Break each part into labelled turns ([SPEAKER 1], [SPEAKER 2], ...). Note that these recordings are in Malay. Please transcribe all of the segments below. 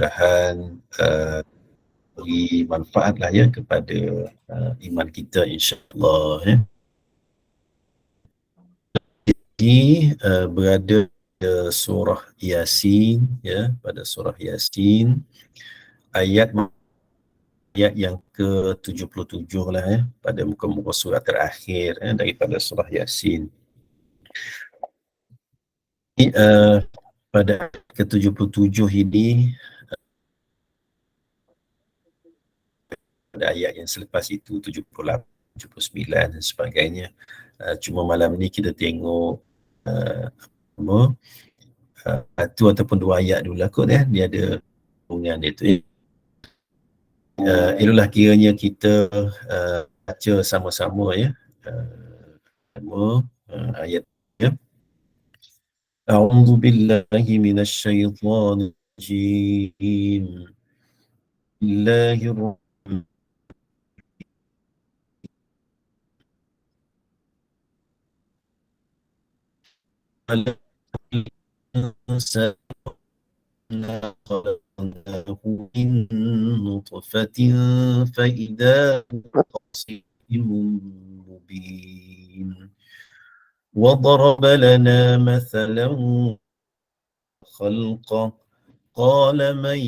[SPEAKER 1] mudah-mudahan beri manfaat lah ya kepada iman kita, insyaAllah ya. Ini berada pada surah Yasin ya, pada surah Yasin ayat yang ke-77 lah ya, pada muka-muka surah terakhir ya, daripada surah Yasin. Ini, pada ke-77 ini, pada ayat yang selepas itu 78, 79 dan sebagainya. Cuma malam ni kita tengok satu ataupun dua ayat dulu lah kot ya, dia ada hubungan dia tu. Itulah kiranya kita baca sama-sama ya. Ayat ya. A'udzu billahi minasyaitonir rajim. Bismillahirrahmanirrahim. إنا خلقناه من نطفة فإذا هو خصيم مبين وضرب لنا مثلا خلقه قال من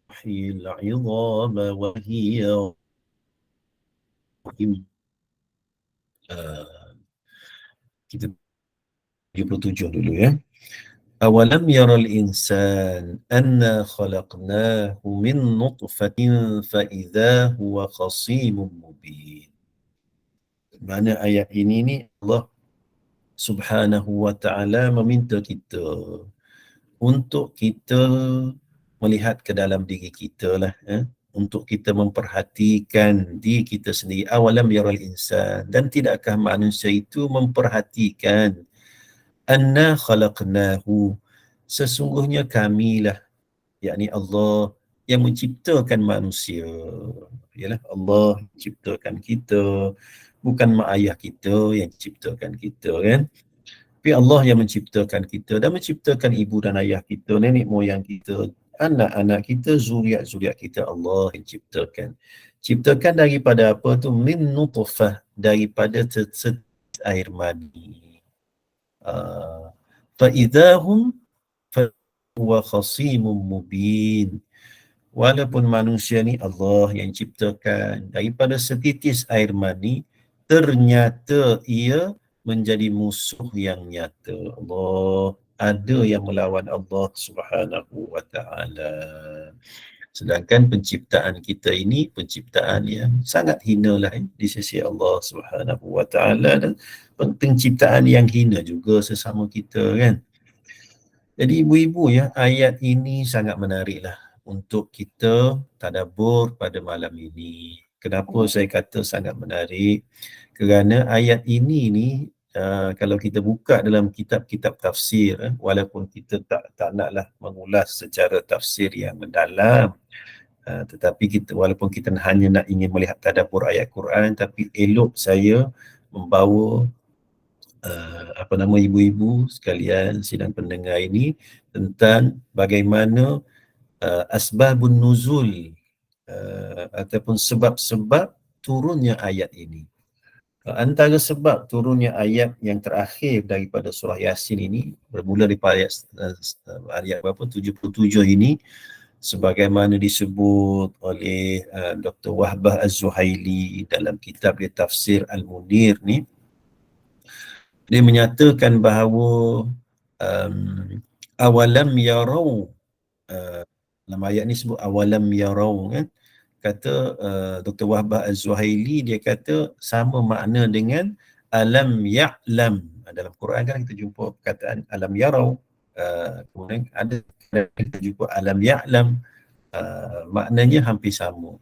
[SPEAKER 1] يحيي العظام وهي رميم. Kita 77 dulu ya. Awalam yaral insan anna khalaqnahu min nutfatin fa idza huwa khasimun mubin. Mana ayat ini ni Allah Subhanahu wa ta'ala meminta kita untuk kita melihat ke dalam diri kita lah untuk kita memperhatikan diri kita sendiri. Awalam yaral insan, dan tidakkah manusia itu memperhatikan anna khalaqnahu, sesungguhnya kamilah, yakni Allah yang menciptakan manusia. Yalah, Allah menciptakan kita, bukan mak ayah kita yang ciptakan kita kan. Tapi Allah yang menciptakan kita dan menciptakan ibu dan ayah kita, nenek moyang kita, anak-anak kita, zuriat-zuriat kita, Allah yang ciptakan. Ciptakan daripada apa tu? Min nutfah, daripada air mani. Fa'idhahum fahuwa khasimun mubin. Walaupun manusia ni Allah yang ciptakan daripada setitis air mani, ternyata ia menjadi musuh yang nyata. Allah, ada yang melawan Allah Subhanahu wa ta'ala. Sedangkan penciptaan kita ini penciptaan yang sangat hina lah di sisi Allah Subhanahu wa ta'ala, dan penciptaan yang hina juga sesama kita kan. Jadi ibu-ibu ya, ayat ini sangat menarik lah untuk kita tadabbur pada malam ini. Kenapa saya kata sangat menarik? Kerana ayat ini ni kalau kita buka dalam kitab-kitab tafsir, walaupun kita tak naklah mengulas secara tafsir yang mendalam, tetapi kita walaupun kita hanya nak ingin melihat tadabbur ayat Quran, tapi elok saya membawa ibu-ibu sekalian sidang pendengar ini tentang bagaimana asbabun nuzul ataupun sebab-sebab turunnya ayat ini. Antara sebab turunnya ayat yang terakhir daripada surah Yasin ini, bermula daripada ayat berapa? 77 ini, sebagaimana disebut oleh Dr. Wahbah Az-Zuhaili dalam kitab dia Tafsir Al-Munir ni. Dia menyatakan bahawa awalam yarau, dalam ayat ni sebut awalam yarau kan. Kata Dr. Wahbah Az-Zuhaili, dia kata sama makna dengan alam ya'lam. Dalam Quran kan kita jumpa perkataan alam yarau, kemudian ada kita jumpa alam ya'lam, maknanya hampir sama.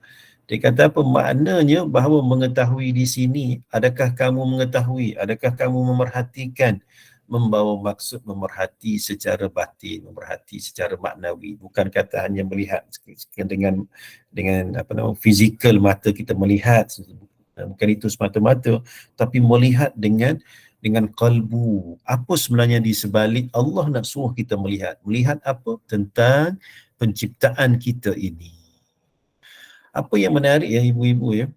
[SPEAKER 1] Dia kata apa maknanya? Bahawa mengetahui di sini, adakah kamu mengetahui, adakah kamu memerhatikan, membawa maksud memerhati secara batin, memerhati secara maknawi, bukan kata hanya melihat dengan fizikal mata kita melihat, bukan itu semata-mata, tapi melihat dengan qalbu. Apa sebenarnya di sebalik Allah nak suruh kita melihat? Melihat apa? Tentang penciptaan kita ini. Apa yang menarik ya ibu-ibu ya,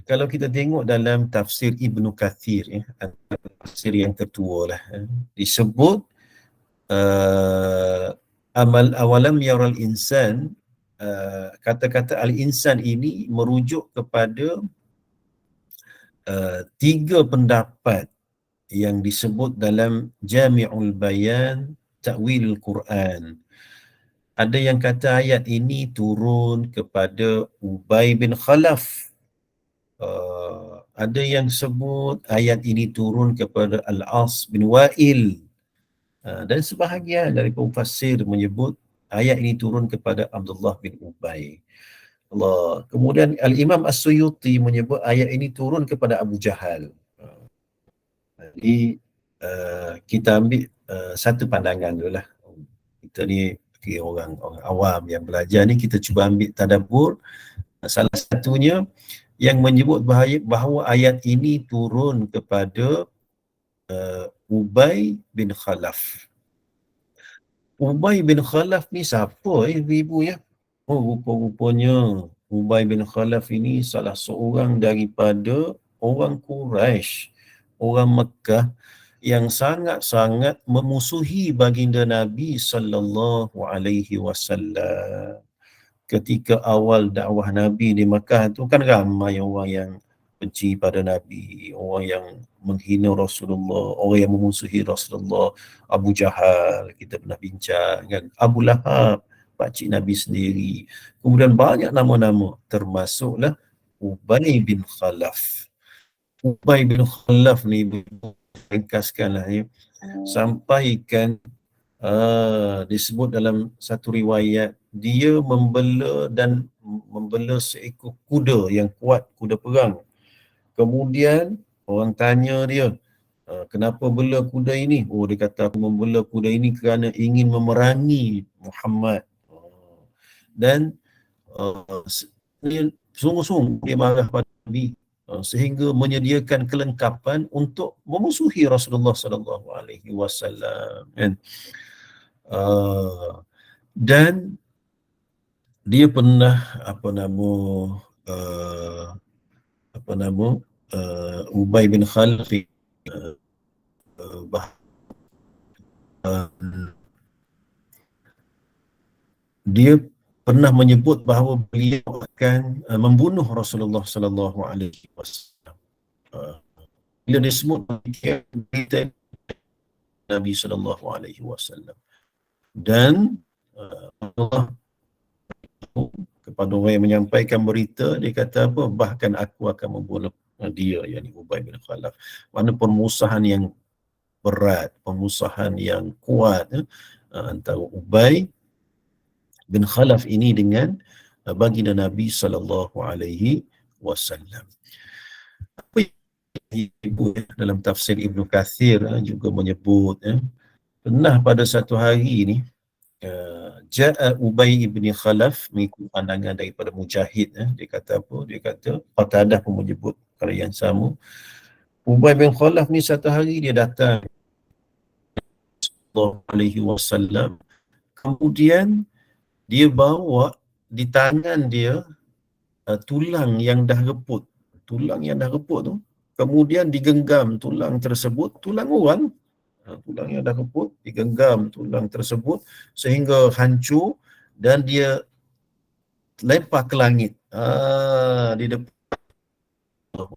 [SPEAKER 1] kalau kita tengok dalam tafsir Ibnu Kathir ya, tafsir yang tertua lah, disebut awalam yaral insan, kata-kata al-insan ini merujuk kepada tiga pendapat yang disebut dalam Jami'ul Bayan Ta'wilul Quran. Ada yang kata ayat ini turun kepada Ubay bin Khalaf. Ada yang sebut ayat ini turun kepada Al-As bin Wa'il. Dan sebahagian dari mufassir menyebut ayat ini turun kepada Abdullah bin Ubay. Allah. Kemudian Al-Imam As-Suyuti menyebut ayat ini turun kepada Abu Jahal. Jadi kita ambil satu pandangan dulu lah. Kita ni orang awam yang belajar ni, kita cuba ambil tadabbur. Salah satunya yang menyebut bahawa ayat ini turun kepada Ubay bin Khalaf. Ubay bin Khalaf ni siapa ibu-ibu ya? Oh, rupa-rupanya Ubay bin Khalaf ini salah seorang daripada orang Quraisy, orang Mekah yang sangat-sangat memusuhi baginda Nabi sallallahu alaihi wasallam. Ketika awal dakwah Nabi di Mekah tu kan ramai orang yang benci pada Nabi, orang yang menghina Rasulullah, orang yang memusuhi Rasulullah. Abu Jahal, kita pernah bincang kan, Abu Lahab, pakcik Nabi sendiri. Kemudian banyak nama-nama, termasuklah Ubay bin Khalaf. Ubay bin Khalaf ni, ringkaskanlah ya, sampaikan disebut dalam satu riwayat, dia membela seekor kuda yang kuat, kuda perang. Kemudian orang tanya dia, kenapa bela kuda ini? Oh, dia kata, aku membela kuda ini kerana ingin memerangi Muhammad. Dan sungguh-sungguh dia marah pada Nabi, sehingga menyediakan kelengkapan untuk memusuhi Rasulullah sallallahu alaihi wasallam kan. Dan dia pernah Ubay bin Khalaf dia pernah menyebut bahawa beliau akan membunuh Rasulullah sallallahu alaihi wasallam. Bila disebut berita Nabi sallallahu alaihi wasallam, dan Allah kepada orang yang menyampaikan berita, dia kata apa? Bahkan aku akan membunuh dia, yakni Ubay bin Khalaf. Mana permusuhan yang berat, permusuhan yang kuat antara Ubay bin Khalaf ini dengan baginda Nabi sallallahu alaihi wasallam. Apa yang ibu dalam tafsir Ibnu Kathir juga menyebut, pernah pada satu hari ni Ja'a Ubay bin Khalaf, mengikut pandangan daripada Mujahid, dia kata apa? Dia kata, Qatadah pun menyebut perkara yang sama. Ubay bin Khalaf ni satu hari dia datang sallallahu alaihi wasallam, kemudian dia bawa di tangan dia tulang yang dah reput. Tulang yang dah reput tu, kemudian digenggam tulang tersebut, tulang orang, tulang yang dah reput, digenggam tulang tersebut sehingga hancur, dan dia lempar ke langit di depan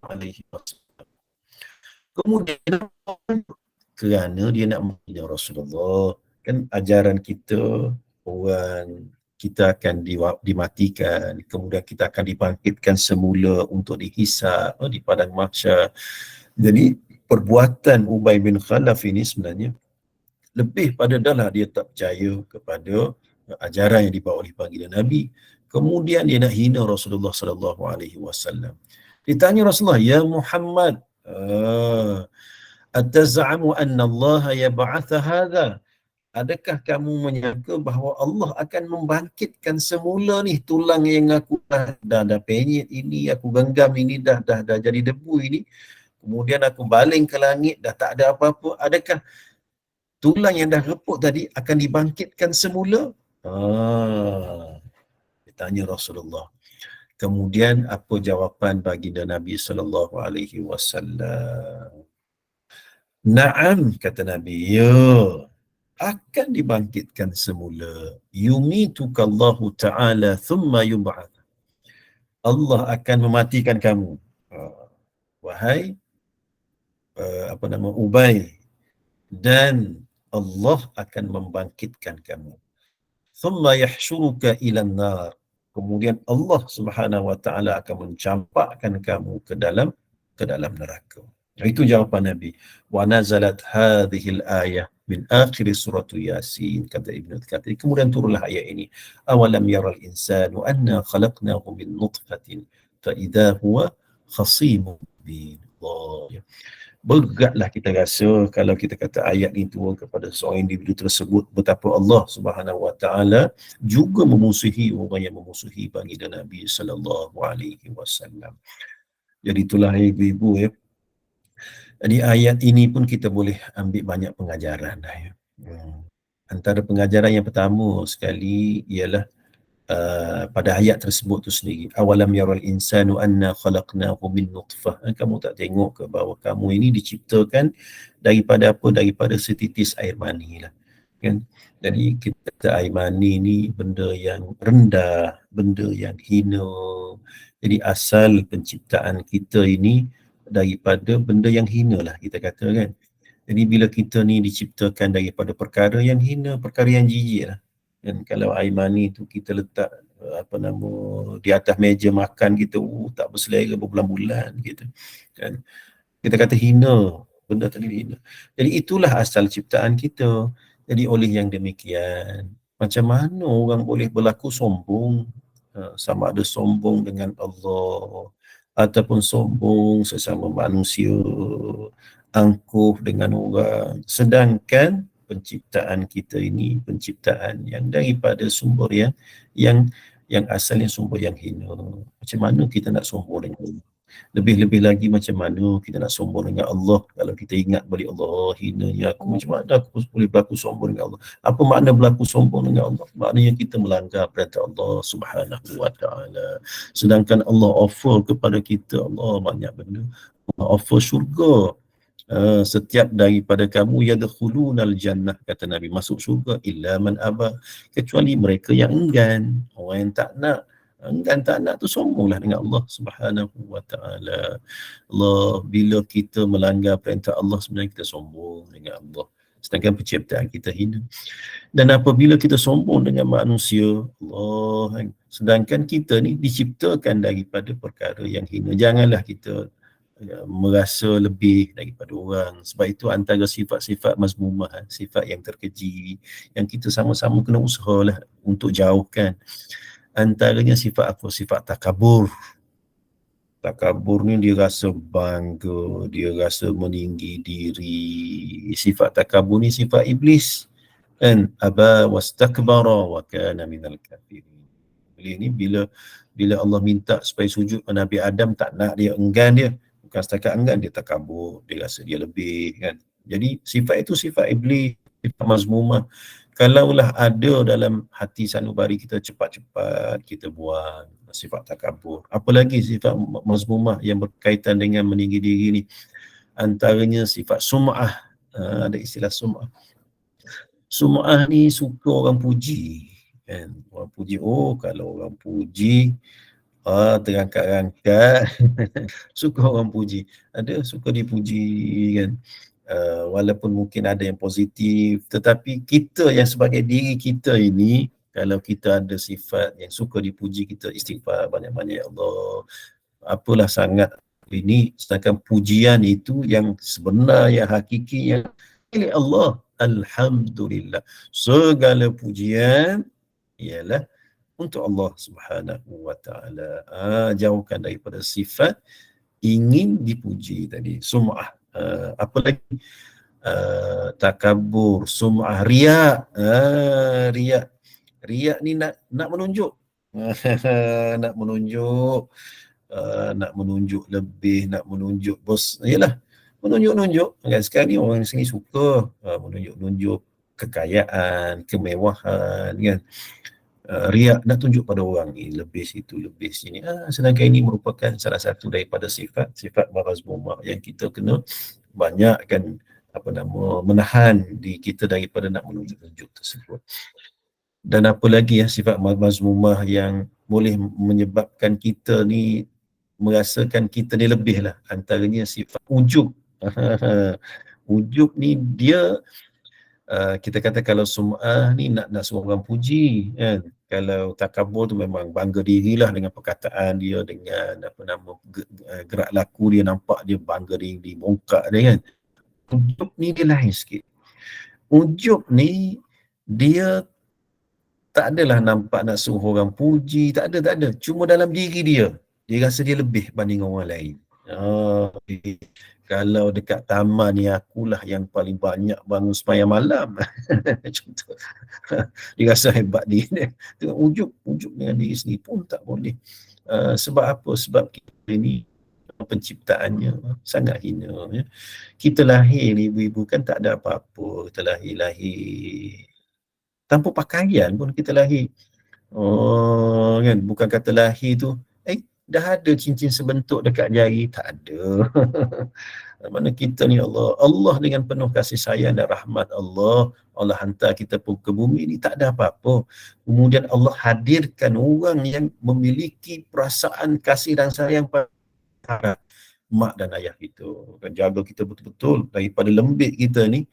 [SPEAKER 1] alaihi wasallam. Kemudian kerana dia nak menghina Rasulullah, kan ajaran kita, orang kita akan dimatikan, kemudian kita akan dibangkitkan semula untuk dihisab di padang mahsyar. Jadi perbuatan Ubay bin Khalaf ini sebenarnya lebih pada adalah dia tak percaya kepada ajaran yang dibawa oleh baginda Nabi. Kemudian dia nak hina Rasulullah sallallahu alaihi wasallam. Ditanya Rasulullah, ya Muhammad, ataz'amu anna Allah yab'atha hadha? Adakah kamu menyangka bahawa Allah akan membangkitkan semula ni tulang yang aku dah penyit ini, aku genggam ini, dah jadi debu ini, kemudian aku baling ke langit, dah tak ada apa-apa. Adakah tulang yang dah reput tadi akan dibangkitkan semula? Dia tanya Rasulullah. Kemudian apa jawapan baginda Nabi sallallahu alaihi wasallam? Naam, kata Nabi, ya, akan dibangkitkan semula. Yumitukallahu ta'ala thumma yub'ath. Allah akan mematikan kamu. Wahai apa nama, Ubay, dan Allah akan membangkitkan kamu. Thumma yahsyuruka ilan nar. Kemudian Allah Subhanahu wa taala akan mencampakkan kamu ke dalam neraka. Itu jawapan Nabi. Wa nazalat hadhihi al-ayah min akhir surah Yasin, kata Ibn Katsir. Kemudian turunlah ayat ini. Awalam yaral insanu anna khalaqnahu min nutfatin fa idza huwa khasimun mubin. Allah. Beratlah kita rasa kalau kita kata ayat ini turun kepada seorang individu tersebut, betapa Allah Subhanahu wa taala juga memusuhi orang yang memusuhi baginda Nabi sallallahu alaihi wasallam. Jadi itulah ibu-ibu ya. Jadi ayat ini pun kita boleh ambil banyak pengajaran dah ya. Antara pengajaran yang pertama sekali ialah pada ayat tersebut tu sendiri, awalam yaral insanu anna khalaqnahu min nutfah. Kamu tak tengok ke bahawa kamu ini diciptakan daripada apa? Daripada setitis air mani lah, kan? Jadi kita air mani ni benda yang rendah, benda yang hina. Jadi asal penciptaan kita ini daripada benda yang hina lah, kita kata, kan? Jadi bila kita ni diciptakan daripada perkara yang hina, perkara yang jijik lah. Dan kalau air mani tu kita letak apa nama di atas meja makan kita, tak berselera berbulan-bulan gitu, kan? Kita kata hina, benda tadi hina. Jadi itulah asal ciptaan kita. Jadi oleh yang demikian, macam mana orang boleh berlaku sombong, sama ada sombong dengan Allah ataupun sombong sesama manusia, angkuh dengan orang, sedangkan penciptaan kita ini penciptaan yang daripada sumber yang asalnya sumber yang hina. Macam mana kita nak sombong dengan Allah? Lebih-lebih lagi macam mana kita nak sombong dengan Allah kalau kita ingat balik Allah, hinanya aku, macam mana aku boleh berlaku sombong dengan Allah? Apa makna berlaku sombong dengan Allah? Maknanya kita melanggar perintah Allah Subhanahu wa taala. Sedangkan Allah offer kepada kita, Allah banyak benda. Allah offer syurga. Setiap daripada kamu yadkhulunal jannah, kata Nabi, masuk syurga, illa man aba, kecuali mereka yang enggan. Orang yang tak nak, enggan tak nak tu sombonglah dengan Allah Subhanahu wa taala. Allah, bila kita melanggar perintah Allah, sebenarnya kita sombong dengan Allah, sedangkan penciptaan kita hina. Dan apabila kita sombong dengan manusia, Allah, sedangkan kita ni diciptakan daripada perkara yang hina, janganlah kita merasa lebih daripada orang. Sebab itu antara sifat-sifat mazmumah, sifat yang terkeji, yang kita sama-sama kena usahalah untuk jauhkan. Antaranya sifat apa? Sifat takabur. Takabur ni dia rasa bangga, dia rasa meninggi diri. Sifat takabur ni sifat iblis. Kan? Aba wastakbara wa kana minal kafirin. Iblis ni bila Allah minta supaya sujud pada Nabi Adam, tak nak, dia enggan dia. Bukan setakat enggan, dia takabur, dia rasa dia lebih, kan? Jadi sifat itu sifat iblis, sifat mazmumah. Kalaulah ada dalam hati sanubari kita, cepat-cepat kita buang sifat takabur. Apalagi sifat mazmumah yang berkaitan dengan meninggi diri ni, antaranya sifat sum'ah. Ada istilah sum'ah. Sum'ah ni suka orang puji, kan? Orang puji, kalau orang puji, terangkat-rangkat. Suka orang puji, ada suka dipuji, kan? Walaupun mungkin ada yang positif, tetapi kita yang sebagai diri kita ini, kalau kita ada sifat yang suka dipuji, kita istighfar banyak-banyak, ya Allah, apalah sangat ini, sedangkan pujian itu yang sebenar, yang hakiki, yang milik Allah. Alhamdulillah, segala pujian ialah untuk Allah Subhanahu wa taala. Jauhkan daripada sifat ingin dipuji tadi, sum'ah. Apa lagi? Takabur, sum'ah, riak. Riak ni nak menunjuk. Nak menunjuk, nak menunjuk lebih, nak menunjuk bos. Yalah, menunjuk-nunjuk. Kan sekarang ni orang sini suka menunjuk-nunjuk. kekayaan, kemewahan, kan. Riak, nak tunjuk pada orang ni lebih situ, lebih sini. Sedangkan ini merupakan salah satu daripada sifat maghzumah yang kita kena banyakkan menahan diri kita daripada nak menunjuk-tunjuk tersebut. Dan apa lagi sifat mazmumah yang boleh menyebabkan kita ni merasakan kita ni lebih lah, antaranya sifat ujub. Ujub ni dia kita kata kalau sum'ah ni nak suruh orang puji, kan. Kalau takabur tu memang bangga dirilah dengan perkataan dia, dengan gerak laku dia, nampak dia bangga diri, bongkak dia, kan. Ujub ni dia lain sikit. Ujub ni dia tak adalah nampak nak suruh orang puji, tak ada. Cuma dalam diri dia rasa dia lebih banding orang lain. Kalau dekat taman ni akulah yang paling banyak bangun sembahyang malam. Contoh. Dia rasa hebat dia. Tengok ujub dengan diri sendiri pun tak boleh. Sebab apa? Sebab kita ni penciptaannya sangat hina. Kita lahir ni ibu-ibu kan tak ada apa-apa. Kita lahir tanpa pakaian pun kita lahir. Kan, bukan kata lahir tu dah ada cincin sebentuk dekat jari, tak ada. Mana kita ni Allah dengan penuh kasih sayang dan rahmat Allah hantar kita pun ke bumi ni tak ada apa-apa. Kemudian Allah hadirkan orang yang memiliki perasaan kasih dan sayang pada mak dan ayah kita. Kan jaga kita betul-betul daripada lembik kita ni.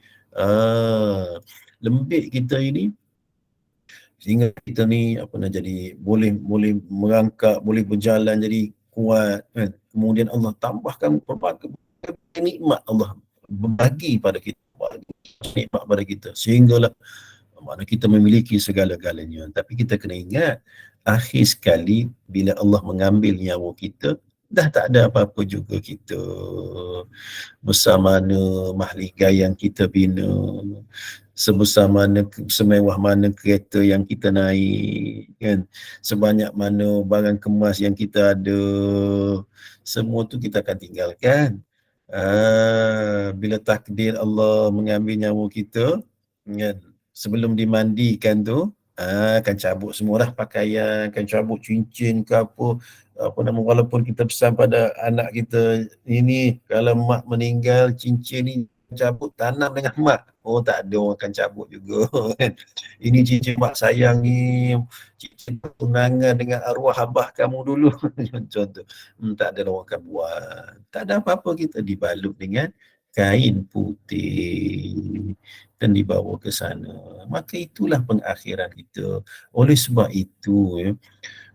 [SPEAKER 1] Lembik kita ini sehingga kita ni jadi boleh merangkak, boleh berjalan jadi kuat, kan. Kemudian Allah tambahkan pelbagai nikmat Allah berbagi pada kita, nikmat pada kita, sehinggalah mana kita memiliki segala-galanya. Tapi kita kena ingat, akhir sekali bila Allah mengambil nyawa kita, dah tak ada apa-apa juga kita. Besar mana mahligai yang kita bina, sebesar mana, semewah mana kereta yang kita naik, kan, sebanyak mana barang kemas yang kita ada, semua tu kita akan tinggalkan. Bila takdir Allah mengambil nyawa kita, kan, sebelum dimandikan tu, akan cabut semua dah pakaian, akan cabut cincin ke walaupun kita pesan pada anak kita, ini kalau mak meninggal cincin ni cabut, tanam dengan mak. Tak ada orang akan cabut juga, kan. Ini cincin mak sayang ni, cincin tunangan dengan arwah abah kamu dulu. Contoh. Tak ada orang akan buat. Tak ada apa-apa, kita dibalut dengan kain putih dan dibawa ke sana. Maka itulah pengakhiran kita. Oleh sebab itu,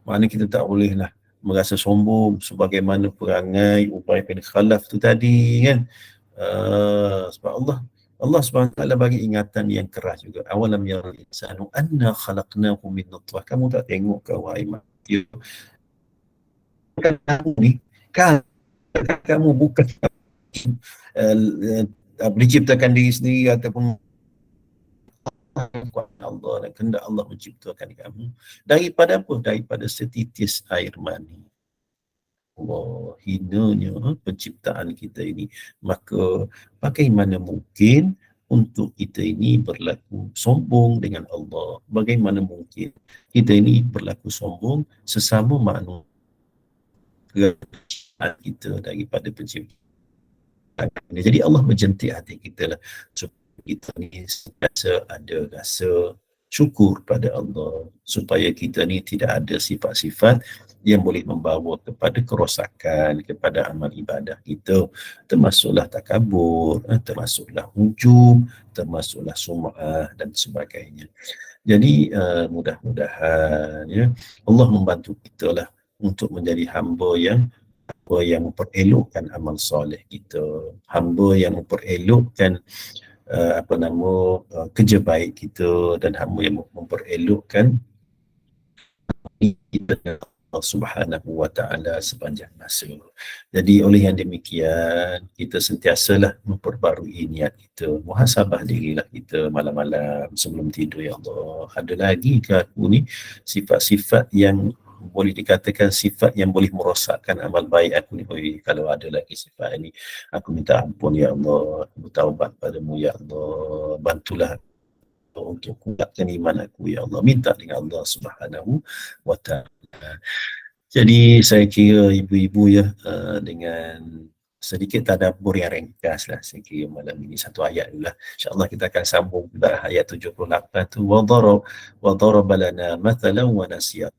[SPEAKER 1] makna kita tak bolehlah merasa sombong sebagaimana perangai Ubay bin Khalaf tu tadi, kan. Sebab Allah SWT bagi ingatan yang keras juga. Awalam yaral insanu anna khalaqnahu min nutfah. Kamu tak tengok ke wahai manusia, kamu ni kan kamu bukan diciptakan diri sendiri ataupun Allah dan kehendak Allah menciptakan kamu daripada apa? Daripada setitis air mani. Allah, hinanya penciptaan kita ini. Maka bagaimana mungkin untuk kita ini berlaku sombong dengan Allah? Bagaimana mungkin kita ini berlaku sombong sesama manusia kita daripada penciptaan? Jadi Allah menjentik hati kita lah, supaya kita ni sentiasa ada rasa syukur pada Allah, supaya kita ni tidak ada sifat-sifat yang boleh membawa kepada kerosakan kepada amal ibadah kita, termasuklah takabur, termasuklah ujub, termasuklah sum'ah dan sebagainya. Jadi mudah-mudahan Allah membantu kita lah untuk menjadi hamba yang memperelokkan amal soleh kita, hamba yang memperelokkan kerja baik kita, dan hamba yang memperelokkan kita Allah Subhanahu wa ta'ala sepanjang masa. Jadi oleh yang demikian, kita sentiasalah memperbarui niat kita, muhasabah dirilah kita malam-malam sebelum tidur. Ya Allah, ada lagi ke aku ni sifat-sifat yang boleh dikatakan sifat yang boleh merosakkan amal baik aku ni? Kalau ada lagi sifat ini, aku minta ampun ya Allah, aku bertaubat padamu ya Allah, bantulah untuk kuatkan iman aku ya Allah, minta dengan Allah Subhanahu wa taala. Jadi saya kira ibu-ibu ya, dengan sedikit tadabbur yang ringkas lah saya kira malam ini, satu ayat dulu lah. InsyaAllah kita akan sambung pada ayat 78 tu. Wa daraba lana mathalan wa nasiya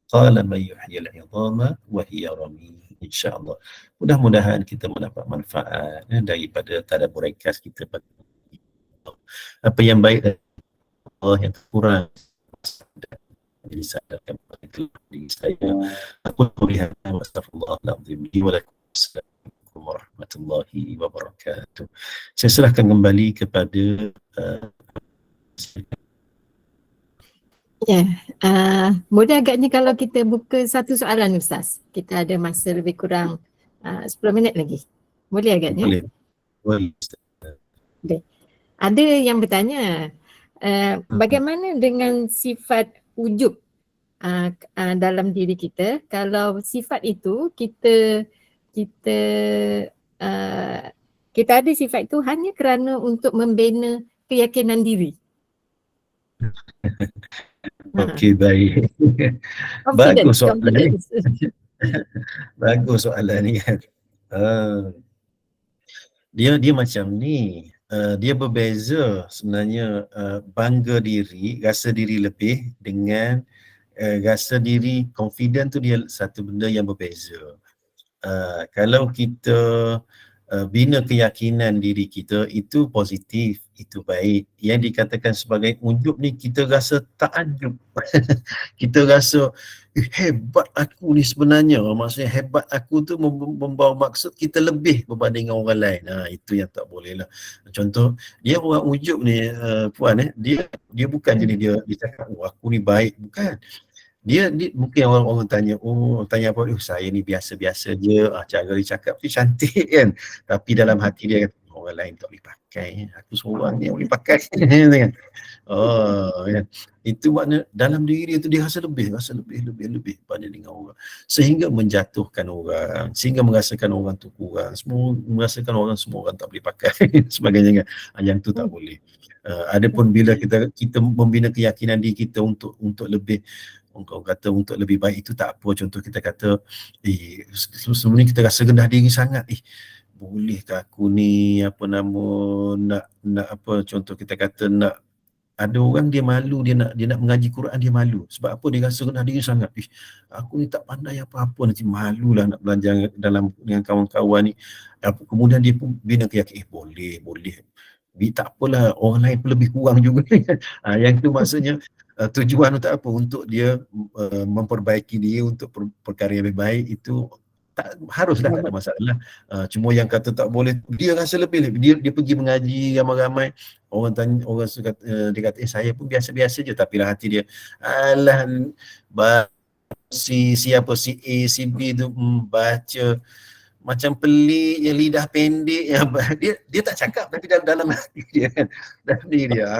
[SPEAKER 1] qala man yuhyil 'idhama wa hiya ramim. InsyaAllah. Mudah-mudahan kita mendapat manfaat daripada tadabbur ringkas kita pada apa yang baik dari Allah, yang kurang disadarkan itu di saya. Aku melihat astagfirullahaladzim li wa lakum. Assalamualaikum warahmatullahi wabarakatuh. Saya serahkan kembali kepada
[SPEAKER 2] mudah agaknya kalau kita buka satu soalan Ustaz. Kita ada masa lebih kurang 10 minit lagi. Boleh agaknya?
[SPEAKER 1] Boleh.
[SPEAKER 2] Ada yang bertanya, bagaimana dengan sifat ujub dalam diri kita? Kalau sifat itu kita ada sifat itu hanya kerana untuk membina keyakinan diri.
[SPEAKER 1] Okey, baik. Bagus soalan ni. Bagus soalan ni kan. Dia macam ni. Dia berbeza sebenarnya, bangga diri, rasa diri lebih dengan rasa diri confident tu, dia satu benda yang berbeza. Kalau kita bina keyakinan diri kita, itu positif, itu baik. Yang dikatakan sebagai ujub ni, kita rasa takjub. Kita rasa hebat aku ni sebenarnya. Maksudnya hebat aku tu membawa maksud kita lebih berbanding orang lain. Itu yang tak boleh lah. Contoh, dia orang ujub ni, Puan, dia bukan jenis dia cakap, aku ni baik. Bukan. Dia mungkin orang tanya, tanya apa, saya ni biasa-biasa je, cara dia cakap tu cantik kan, tapi dalam hati dia kata, orang lain tak boleh pakai, aku seorang ni yang boleh pakai. Kan? Kan? Itu makna dalam diri dia tu dia rasa lebih pada dengan orang, sehingga menjatuhkan orang, sehingga merasakan orang tu kurang, merasakan semua orang tak boleh pakai sebagainya kan. Yang tu tak boleh. Adapun bila kita membina keyakinan diri kita untuk lebih, orang kata untuk lebih baik, itu tak apa. Contoh kita kata, sebelum ni kita rasa rendah diri sangat, bolehkah aku ni nak apa, contoh kita kata nak, ada orang dia malu, dia nak mengaji Quran, dia malu. Sebab apa? Dia rasa rendah diri sangat. Aku ni tak pandai apa-apa, nanti malulah nak belajar dengan kawan-kawan ni. Kemudian dia pun bina keyakinan, boleh. Tak apalah, orang lain pun lebih kurang juga. Yang tu maksudnya tujuan untuk apa? Untuk dia memperbaiki dia untuk perkara yang lebih baik. Itu tak haruslah, tak ada masalah. Cuma yang kata tak boleh, dia rasa lebih. Dia pergi mengaji ramai-ramai, orang tanya, orang suka, dia kata saya pun biasa-biasa je, tapi lah hati dia, alah, si A, si B tu baca macam pelik, yang lidah pendek, yang dia tak cakap, tapi dalam hati dia kan, dalam diri dia,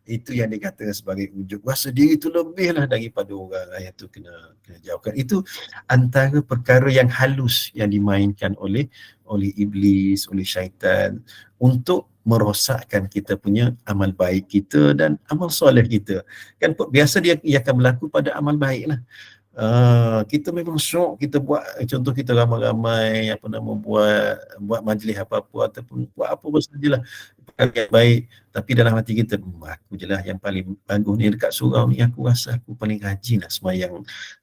[SPEAKER 1] itu yang dikatakan sebagai ujub. Rasa diri tu lebih lah daripada orang. Yang tu kena jauhkan. Itu antara perkara yang halus yang dimainkan oleh iblis, oleh syaitan, untuk merosakkan kita punya amal baik kita dan amal soleh kita. Kan biasa dia akan berlaku pada amal baik lah. Kita memang syok, kita buat, contoh kita ramai-ramai buat majlis apa-apa, ataupun buat apa sajalah perkara yang baik, tapi dalam hati kita, aku je lah yang paling bagus ni dekat surau ni, aku rasa aku paling rajin lah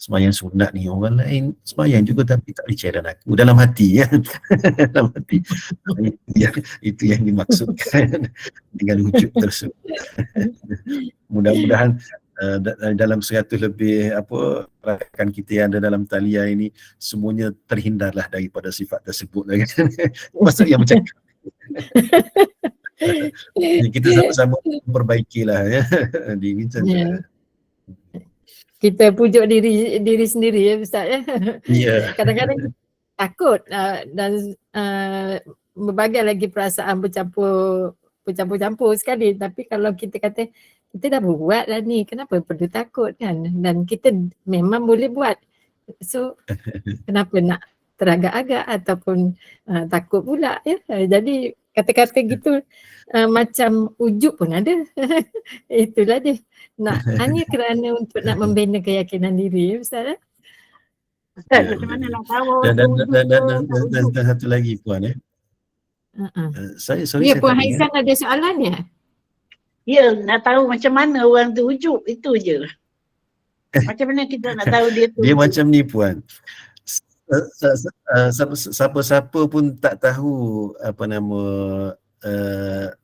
[SPEAKER 1] semayang sunat ni, orang lain semayang juga tapi tak percaya dan aku, dalam hati ya. Dalam hati. Itu yang dimaksudkan dengan wujud tersebut. Mudah-mudahan dalam 100 lebih rakan kita yang ada dalam talian ini, semuanya terhindarlah daripada sifat tersebut. Maksud yang macam kita sama-sama perbaikilah ya diri saja.
[SPEAKER 2] Kita pujuk diri sendiri ya Ustaz ya. Kadang-kadang takut dan berbagai lagi perasaan bercampur-campur sekali, tapi kalau kita kata kita dah buat lah ni, kenapa perlu takut kan, dan kita memang boleh buat, so kenapa nak teragak-agak ataupun takut pula ya. Jadi Kata-kata gitu macam ujub pun ada. Itulah dia. Hanya kerana untuk nak membina keyakinan diri, Ustaz.
[SPEAKER 3] Ustaz, macam mana nak tahu
[SPEAKER 1] dan satu lagi Puan
[SPEAKER 2] Ya, Puan Haizan ada soalan ya?
[SPEAKER 3] Ya, nak tahu macam mana orang tu ujub, itu je. Macam mana kita nak tahu dia tu?
[SPEAKER 1] Dia macam ni Puan. Siapa-siapa pun tak tahu apa nama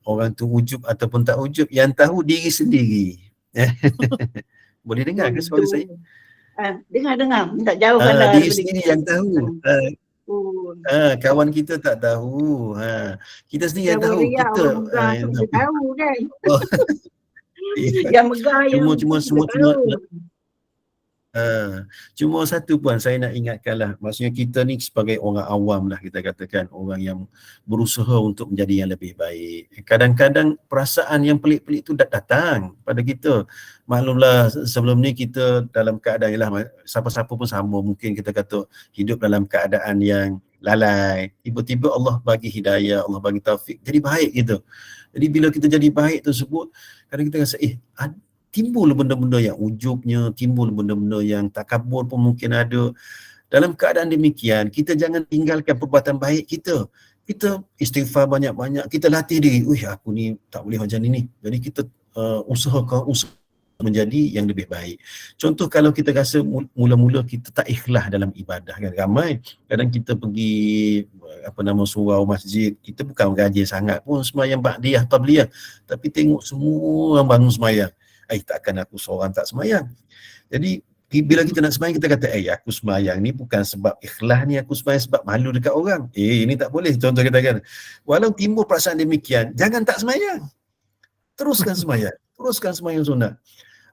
[SPEAKER 1] orang tu ujub ataupun tak ujub, yang tahu diri sendiri. Boleh dengar ke suara saya?
[SPEAKER 3] Dengar. Tak jauhkan dah.
[SPEAKER 1] Diri sendiri yang tahu. Kawan kita tak tahu. Kita sendiri yang tahu. Kita
[SPEAKER 3] tahu kan. Yang megah yang
[SPEAKER 1] cuma satu Puan, saya nak ingatkanlah, maksudnya kita ni sebagai orang awam lah, kita katakan orang yang berusaha untuk menjadi yang lebih baik. Kadang-kadang perasaan yang pelik-pelik tu datang pada kita. Maklumlah sebelum ni kita dalam keadaan ialah siapa-siapa pun sama, mungkin kita kata hidup dalam keadaan yang lalai, tiba-tiba Allah bagi hidayah, Allah bagi taufik, jadi baik gitu. Jadi bila kita jadi baik tersebut, kadang kita rasa timbul benda-benda yang ujubnya, timbul benda-benda yang takabur pun mungkin ada. Dalam keadaan demikian, kita jangan tinggalkan perbuatan baik kita. Kita istighfar banyak-banyak, kita latih diri, aku ni tak boleh macam ni. Jadi kita usaha menjadi yang lebih baik. Contoh kalau kita rasa mula-mula kita tak ikhlas dalam ibadah kan, ramai kadang kita pergi surau masjid, kita bukan rajin sangat pun sembahyang ba'diyah qabliyah, tapi tengok semua orang bangun sembahyang, takkan aku seorang tak sembahyang. Jadi bila kita nak sembahyang, kita kata aku sembahyang ni bukan sebab ikhlas ni, aku sembahyang sebab malu dekat orang. Ini tak boleh. Contoh kita kan, walau timbul perasaan demikian, jangan tak sembahyang, teruskan sembahyang sunat.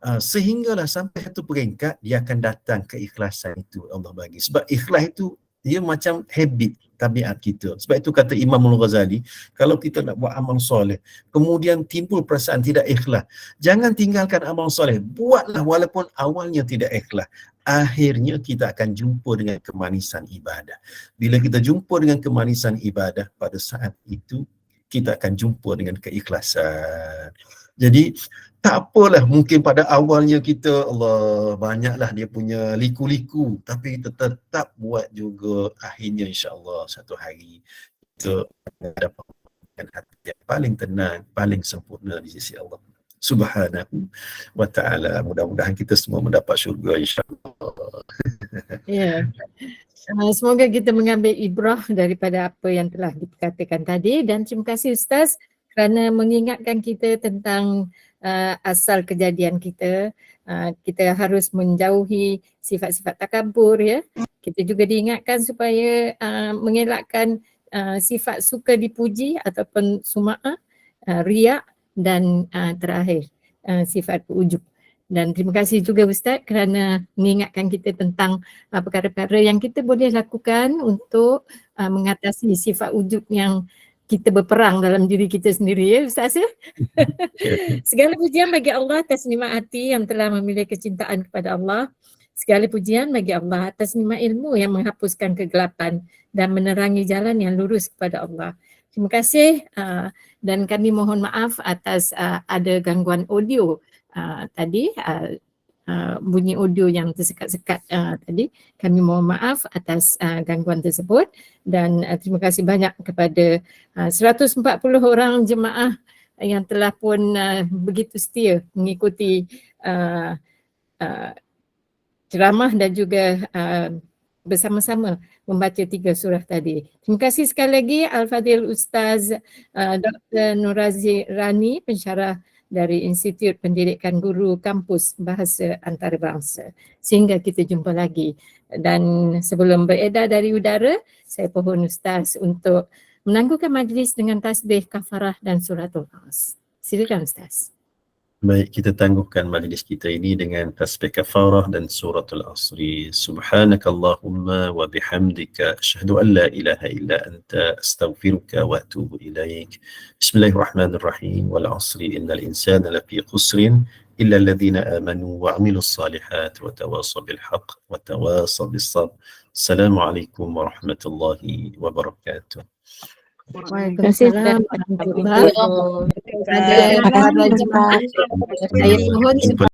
[SPEAKER 1] Sehinggalah sampai satu peringkat dia akan datang keikhlasan itu Allah bagi. Sebab ikhlas itu dia macam habit, tabiat kita. Sebab itu kata Imam Al-Ghazali, kalau kita nak buat amal soleh, kemudian timbul perasaan tidak ikhlas, jangan tinggalkan amal soleh, buatlah walaupun awalnya tidak ikhlas. Akhirnya kita akan jumpa dengan kemanisan ibadah. Bila kita jumpa dengan kemanisan ibadah, pada saat itu kita akan jumpa dengan keikhlasan. Jadi tak apalah, mungkin pada awalnya kita banyaklah dia punya liku-liku, tapi kita tetap buat juga, akhirnya insya-Allah satu hari kita dapatkan hati yang paling tenang, paling sempurna di sisi Allah Subhanahu wa ta'ala. Mudah-mudahan kita semua mendapat syurga insya-Allah.
[SPEAKER 2] Ya. Semoga kita mengambil ibrah daripada apa yang telah dikatakan tadi, dan terima kasih Ustaz kerana mengingatkan kita tentang asal kejadian kita. Kita harus menjauhi sifat-sifat takabur ya. Kita juga diingatkan supaya mengelakkan sifat suka dipuji ataupun sum'ah, riak, dan terakhir sifat ujub. Dan terima kasih juga Ustaz kerana mengingatkan kita tentang perkara-perkara yang kita boleh lakukan untuk mengatasi sifat ujub yang kita berperang dalam diri kita sendiri ya Ustaz ya. Segala pujian bagi Allah atas nikmat hati yang telah memilih kecintaan kepada Allah. Segala pujian bagi Allah atas nikmat ilmu yang menghapuskan kegelapan dan menerangi jalan yang lurus kepada Allah. Terima kasih dan kami mohon maaf atas ada gangguan audio tadi, bunyi audio yang tersekat-sekat tadi. Kami mohon maaf atas gangguan tersebut, dan terima kasih banyak kepada 140 orang jemaah yang telah pun begitu setia mengikuti ceramah dan juga bersama-sama membaca 3 surah tadi. Terima kasih sekali lagi Al-Fadhil Ustaz Dr. Nurazi Rani, pensyarah dari Institut Pendidikan Guru Kampus Bahasa Antarabangsa. Sehingga kita jumpa lagi. Dan sebelum beredar dari udara, saya pohon Ustaz untuk menangguhkan majlis dengan tasbih kafarah dan suratul As. Silakan Ustaz.
[SPEAKER 1] Baik, kita tangguhkan majlis kita ini dengan tasbih kafarah dan suratul Asri. Subhanakallahumma wa bihamdika asyhadu an la ilaha illa anta astaghfiruka wa atubu ilaik. Bismillahirrahmanirrahim. Wal 'asri innal insana lafi khusrin illa alladhina amanu wa 'amilus solihat wa tawasaw bil haqq wa tawasaw bis sabr. Assalamualaikum warahmatullahi wabarakatuh.
[SPEAKER 2] Waalaikumsalam warahmatullahi wabarakatuh. Kepada para jemaah, saya mohon